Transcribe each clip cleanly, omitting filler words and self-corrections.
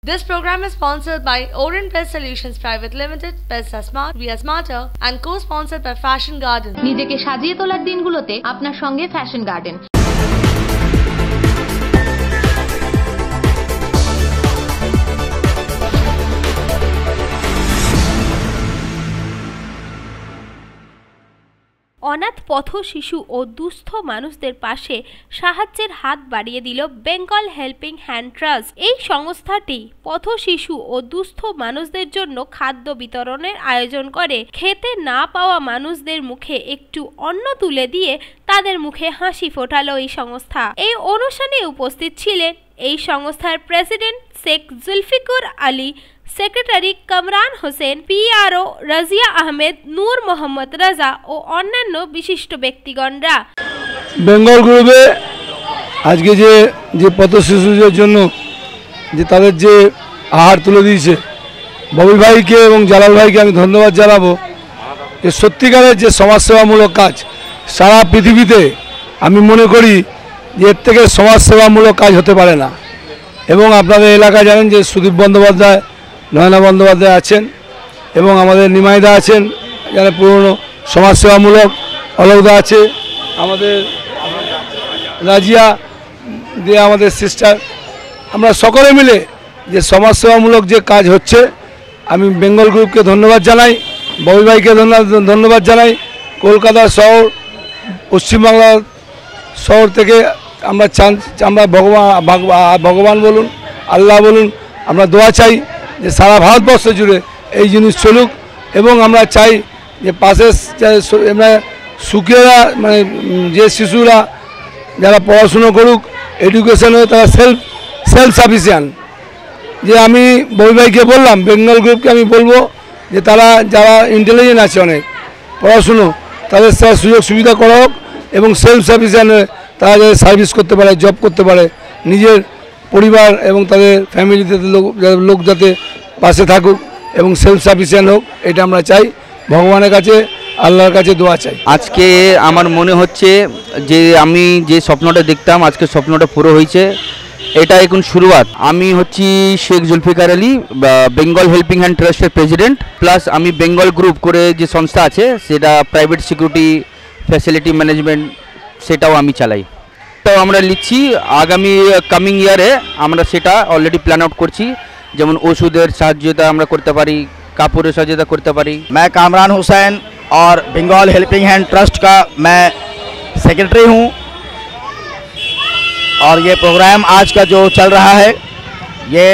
This program is sponsored by Orient Pest Solutions Private Limited, Pests are smart, we are smarter, and co-sponsored by Fashion Garden. নিজেকে সাজিয়ে তোলার দিনগুলোতে আপনার সঙ্গে fashion garden. অনাথ পথ শিশু ও দুস্থ মানুষদের পাশে সাহায্যের হাত বাড়িয়ে দিল বেঙ্গল হেল্পিং হ্যান্ড ট্রাস্ট। এই সংস্থাটি পথ শিশু ও দুস্থ মানুষদের জন্য খাদ্য বিতরণের আয়োজন করে। খেতে না পাওয়া মানুষদের মুখে একটু অন্ন তুলে দিয়ে তাদের মুখে হাসি ফোটালো এই সংস্থা। এই অনুষ্ঠানে উপস্থিত ছিলেন এই সংস্থার president Sheikh Zulfiqur Ali, secretary Kamran Hossain, PRO Razia Ahmed, Nur Mohammad Raja ও অন্যান্য বিশিষ্ট ব্যক্তিগণরা। বেঙ্গল গ্রুপে আজকে যে পথ শিশুদের জন্য যে তাদের যে আহার তুলে দিয়েছে, ববি ভাইকে এবং জালাল ভাইকে আমি ধন্যবাদ জানাবো। যে সত্যিকারের যে সমাজসেবামূলক কাজ সারা পৃথিবীতে আমি মনে করি যে এর থেকে সমাজসেবামূলক কাজ হতে পারে না। এবং আপনাদের এলাকায় জানেন যে সুদীপ বন্দ্যোপাধ্যায়, নয়না বন্দ্যোপাধ্যায় আছেন এবং আমাদের নিমাইদা আছেন যারা পুরনো সমাজসেবামূলক, অলকদা আছে, আমাদের রাজিয়া দিয়ে আমাদের সিস্টার, আমরা সকলে মিলে যে সমাজসেবামূলক যে কাজ হচ্ছে আমি বেঙ্গল গ্রুপকে ধন্যবাদ জানাই, ববি ভাইকে ধন্যবাদ জানাই। কলকাতা শহর, পশ্চিমবাংলার শহর থেকে আমরা ভগবান বলুন, আল্লাহ বলুন, আমরা দোয়া চাই যে সারা ভারতবর্ষ জুড়ে এই জিনিস চলুক। এবং আমরা চাই যে পাশে সুখীরা মানে যে শিশুরা যারা পড়াশুনো করুক, এডুকেশন হয়ে তারা সেলফ সাফিসিয়েন্ট। যে আমি ববি ভাইকে বললাম, বেঙ্গল গ্রুপকে আমি বলবো যে তারা যারা ইন্টেলিজেন্ট আছে অনেক পড়াশুনো, তাদের সুযোগ সুবিধা করা হোক এবং সেলফ সাফিসিয়েন্ট হয়ে তারা যাতে সার্ভিস করতে পারে, জব করতে পারে, নিজের পরিবার এবং তাদের ফ্যামিলিতে লোক যাতে পাশে থাকুক এবং সেলফ সাফিসিয়েন্ট হোক, এটা আমরা চাই। ভগবানের কাছে, আল্লাহর কাছে দোয়া চাই। আজকে আমার মনে হচ্ছে যে আমি যে স্বপ্নটা দেখতাম আজকে স্বপ্নটা পুরো হয়েছে। এটা এখন শুরুয়াত। আমি হচ্ছি শেখ জুলফিকার আলী, বেঙ্গল হেল্পিং হ্যান্ড ট্রাস্টের প্রেসিডেন্ট, প্লাস আমি বেঙ্গল গ্রুপ করে যে সংস্থা আছে সেটা প্রাইভেট সিকিউরিটি ফ্যাসিলিটি ম্যানেজমেন্ট, সেটাও আমি চালাই। তো আমরা লিখছি আগামী কামিং ইয়ারে আমরা সেটা অলরেডি প্ল্যান আউট করছি, যেমন ওষুধের সাহায্যতা আমরা করতে পারি, কাপড়ের সাহায্যতা করতে পারি। मैं कामरान हुसैन और बंगाल हेल्पिंग हैंड ट्रस्ट का मैं सेक्रेटरी हूं और ये प्रोग्राम आज का जो चल रहा है ये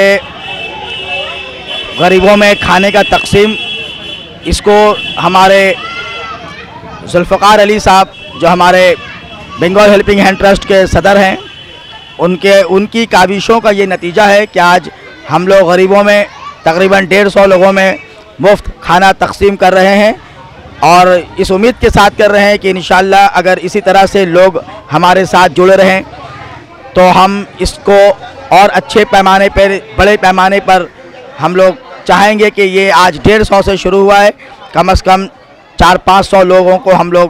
गरीबों में खाने का तकसीम, इसको हमारे जुल्फ़िकार अली साहब जो हमारे बंगाल हेल्पिंग हैंड ट्रस्ट के सदर हैं, उनकी काविशों का ये नतीजा है कि आज हम लोग गरीबों में तकरीबन 150 लोगों में मुफ्त खाना तकसीम कर रहे हैं और इस उम्मीद के साथ कर रहे हैं कि इंशाअल्लाह अगर इसी तरह से लोग हमारे साथ जुड़े रहें तो हम इसको और अच्छे पैमाने पर, बड़े पैमाने पर हम लोग चाहेंगे कि ये आज 150 से शुरू हुआ है, कम से कम 400-500 लोगों को हम लोग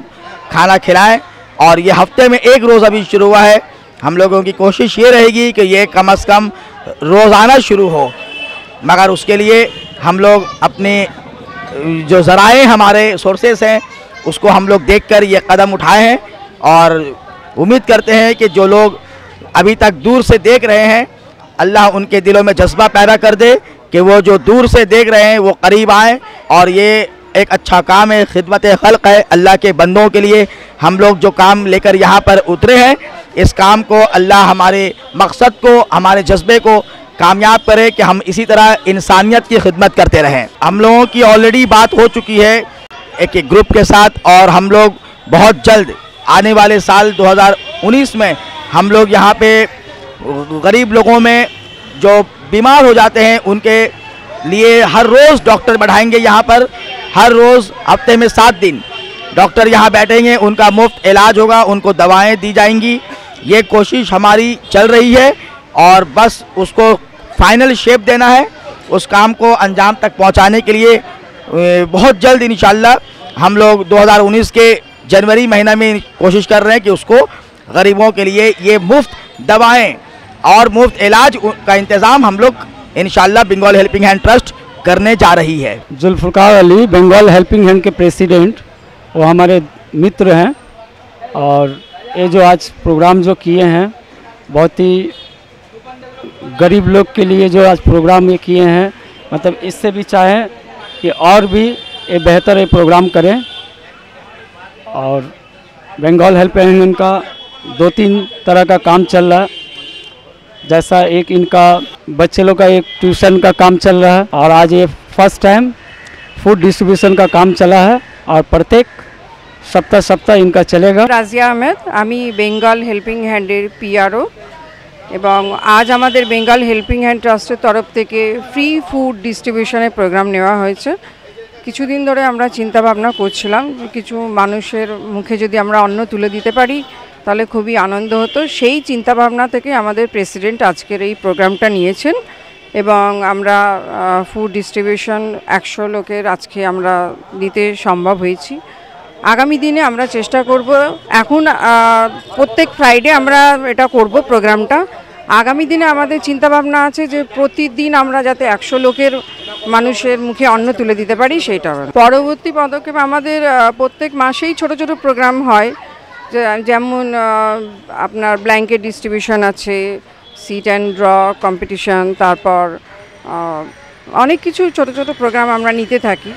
खाना खिलाएं और ये हफ्ते में एक रोज़ अभी शुरू हुआ है। हम लोगों की कोशिश ये रहेगी कि ये कम से कम रोज़ाना शुरू हो, मगर उसके लिए हम लोग अपने जो ज़राए हमारे सोर्सेस हैं उसको हम लोग देखकर ये कदम उठाए हैं और उम्मीद करते हैं कि जो लोग अभी तक दूर से देख रहे हैं अल्लाह उनके दिलों में जज्बा पैदा कर दे कि वो जो दूर से देख रहे हैं वो करीब आएँ। और ये एक अच्छा काम है, खिदमत खल्क है, अल्लाह के बंदों के लिए हम लोग जो काम लेकर यहाँ पर उतरे हैं, इस काम को अल्लाह हमारे मकसद को, हमारे जज्बे को कामयाब करे कि हम इसी तरह इंसानियत की खिदमत करते रहें। हम लोगों की ऑलरेडी बात हो चुकी है एक ग्रुप के साथ और हम लोग बहुत जल्द आने वाले साल 2019 में हम लोग यहाँ पे गरीब लोगों में जो बीमार हो जाते हैं उनके लिए हर रोज़ डॉक्टर बैठाएंगे। यहाँ पर हर रोज़ हफ्ते में 7 दिन डॉक्टर यहाँ बैठेंगे, उनका मुफ्त इलाज होगा, उनको दवाएं दी जाएंगी। ये कोशिश हमारी चल रही है और बस उसको फाइनल शेप देना है, उस काम को अंजाम तक पहुँचाने के लिए बहुत जल्द इंशाअल्लाह हम लोग 2019 के जनवरी महीना में कोशिश कर रहे हैं कि उसको गरीबों के लिए ये मुफ्त दवाएं और मुफ्त इलाज का इंतज़ाम हम लोग इंशाल्लाह बंगाल हेल्पिंग हैंड ट्रस्ट करने जा रही है। जुल्फ़िकार अली बंगाल हेल्पिंग हैंड के प्रेसिडेंट, वो हमारे मित्र हैं और ये जो आज प्रोग्राम जो किए हैं बहुत ही गरीब लोग के लिए जो आज प्रोग्राम ये किए हैं, मतलब इससे भी चाहें कि और भी ये बेहतर ये प्रोग्राम करें। और बंगाल हेल्पिंग हैंड का 2-3 तरह का काम चल रहा है, जैसा एक इनका बच्चे लोग का एक ट्यूशन का काम चल रहा है और आज ये फर्स्ट टाइम फूड डिस्ट्रीब्यूशन का काम चला है और प्रत्येक सप्ताह इनका चलेगा। রাজিয়া আহমেদ, আমি বেঙ্গল হেল্পিং হ্যান্ডের পিআরও এবং আজ আমাদের বেঙ্গল হেল্পিং হ্যান্ড ট্রাস্টের তরফ থেকে ফ্রি ফুড ডিস্ট্রিবিউশনের প্রোগ্রাম নেওয়া হয়েছে। কিছুদিন ধরে আমরা চিন্তা ভাবনা করছিলাম যে কিছু মানুষের মুখে যদি আমরা অন্ন তুলে দিতে পারি তাহলে খুবই আনন্দ হতো। সেই চিন্তা ভাবনা থেকে আমাদের প্রেসিডেন্ট আজকের এই প্রোগ্রামটা নিয়েছেন এবং আমরা ফুড ডিস্ট্রিবিউশন 100 লোকের আজকে আমরা দিতে সম্ভব হয়েছি। আগামী দিনে আমরা চেষ্টা করব, এখন প্রত্যেক ফ্রাইডে আমরা এটা করব প্রোগ্রামটা। আগামী দিনে আমাদের চিন্তা ভাবনা আছে যে প্রতিদিন আমরা যাতে 100 লোকের মানুষের মুখে অন্ন তুলে দিতে পারি সেইটা। পরবর্তী পদক্ষেপ আমাদের প্রত্যেক মাসেই ছোট ছোট প্রোগ্রাম হয়, যেমন আপনার ব্ল্যাঙ্কেট ডিস্ট্রিবিউশন আছে, সিট অ্যান্ড ড্র কম্পিটিশন, তারপর অনেক কিছু ছোট ছোট প্রোগ্রাম আমরা নিতে থাকি।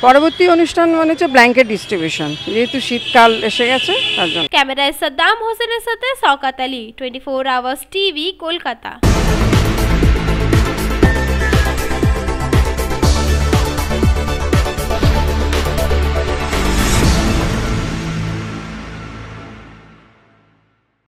পরবর্তী অনুষ্ঠান মানে হচ্ছে ব্ল্যাঙ্কেট ডিস্ট্রিবিউশন, যেহেতু শীতকাল এসে গেছে তার জন্য। ক্যামেরায় সাদ্দাম হোসেনের সাথে শওকত আলী, 24 আওয়ার্স টিভি, কলকাতা।